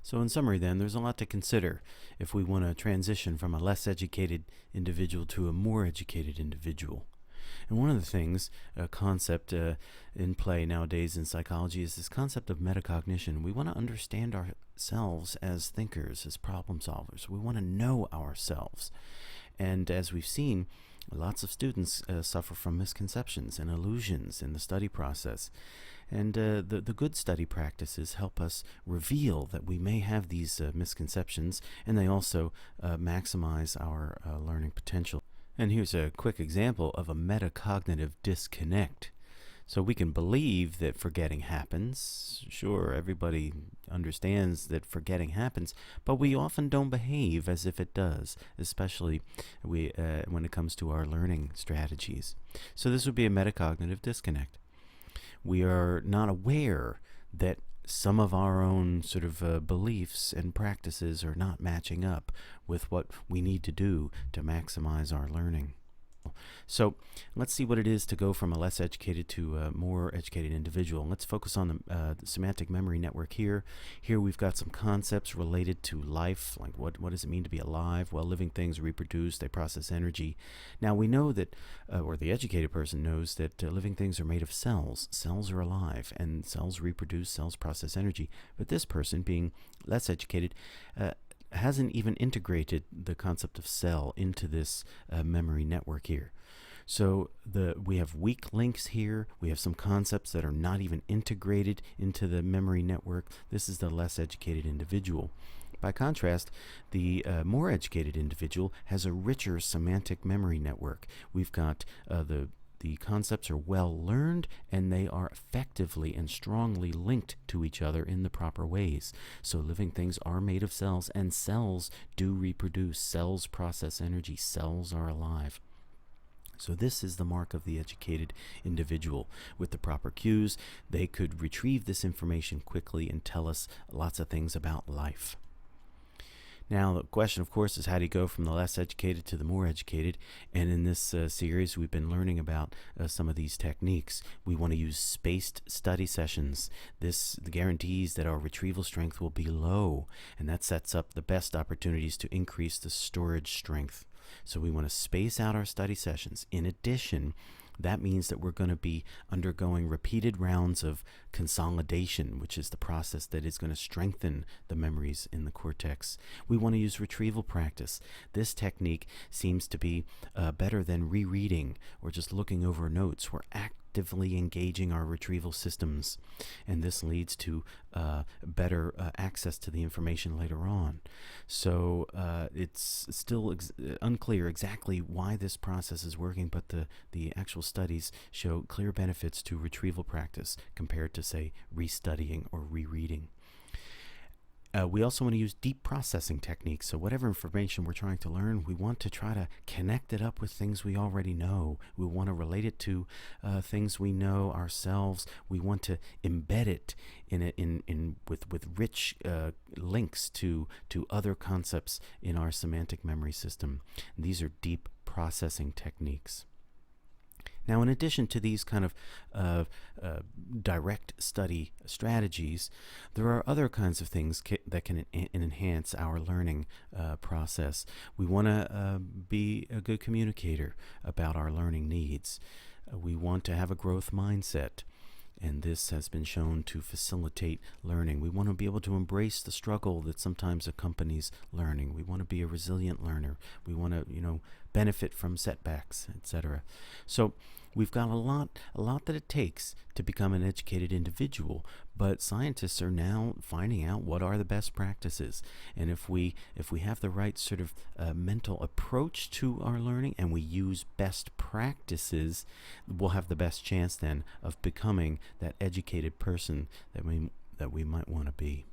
So in summary then, there's a lot to consider if we want to transition from a less educated individual to a more educated individual. And one of the things, a concept in play nowadays in psychology, is this concept of metacognition. We want to understand ourselves as thinkers, as problem solvers. We want to know ourselves. And as we've seen, lots of students suffer from misconceptions and illusions in the study process. And the good study practices help us reveal that we may have these misconceptions, and they also maximize our learning potential. And here's a quick example of a metacognitive disconnect. So we can believe that forgetting happens. Sure, everybody understands that forgetting happens, but we often don't behave as if it does, especially when it comes to our learning strategies. So this would be a metacognitive disconnect. We are not aware that some of our own sort of beliefs and practices are not matching up with what we need to do to maximize our learning. So let's see what it is to go from a less educated to a more educated individual. Let's focus on the semantic memory network here. Here we've got some concepts related to life, like what does it mean to be alive? Well, living things reproduce, they process energy. Now we know that, or the educated person knows that living things are made of cells. Cells are alive, and cells reproduce, cells process energy. But this person, being less educated, hasn't even integrated the concept of cell into this memory network here. So we have weak links here. We have some concepts that are not even integrated into the memory network. This is the less educated individual. By contrast, the more educated individual has a richer semantic memory network. We've got the concepts are well learned, and they are effectively and strongly linked to each other in the proper ways. So living things are made of cells, and cells do reproduce. Cells process energy. Cells are alive. So this is the mark of the educated individual. With the proper cues, they could retrieve this information quickly and tell us lots of things about life. Now, the question, of course, is how do you go from the less educated to the more educated? And in this series, we've been learning about some of these techniques. We want to use spaced study sessions. This guarantees that our retrieval strength will be low, and that sets up the best opportunities to increase the storage strength. So we want to space out our study sessions. In addition, that means that we're going to be undergoing repeated rounds of consolidation, which is the process that is going to strengthen the memories in the cortex. We want to use retrieval practice. This technique seems to be better than rereading or just looking over notes. We're actively engaging our retrieval systems, and this leads to better access to the information later on. So it's still unclear exactly why this process is working, but the actual studies show clear benefits to retrieval practice compared to, say, restudying or rereading. We also want to use deep processing techniques. So whatever information we're trying to learn, we want to try to connect it up with things we already know. We want to relate it to things we know ourselves. We want to embed it with rich links to other concepts in our semantic memory system. These are deep processing techniques. Now, in addition to these kind of direct study strategies, there are other kinds of things that can enhance our learning process. We want to be a good communicator about our learning needs. We want to have a growth mindset, and this has been shown to facilitate learning. We want to be able to embrace the struggle that sometimes accompanies learning. We want to be a resilient learner. We want to, benefit from setbacks, etc. So we've got a lot that it takes to become an educated individual, but scientists are now finding out what are the best practices. And if we have the right sort of mental approach to our learning, and we use best practices, we'll have the best chance then of becoming that educated person that we might want to be.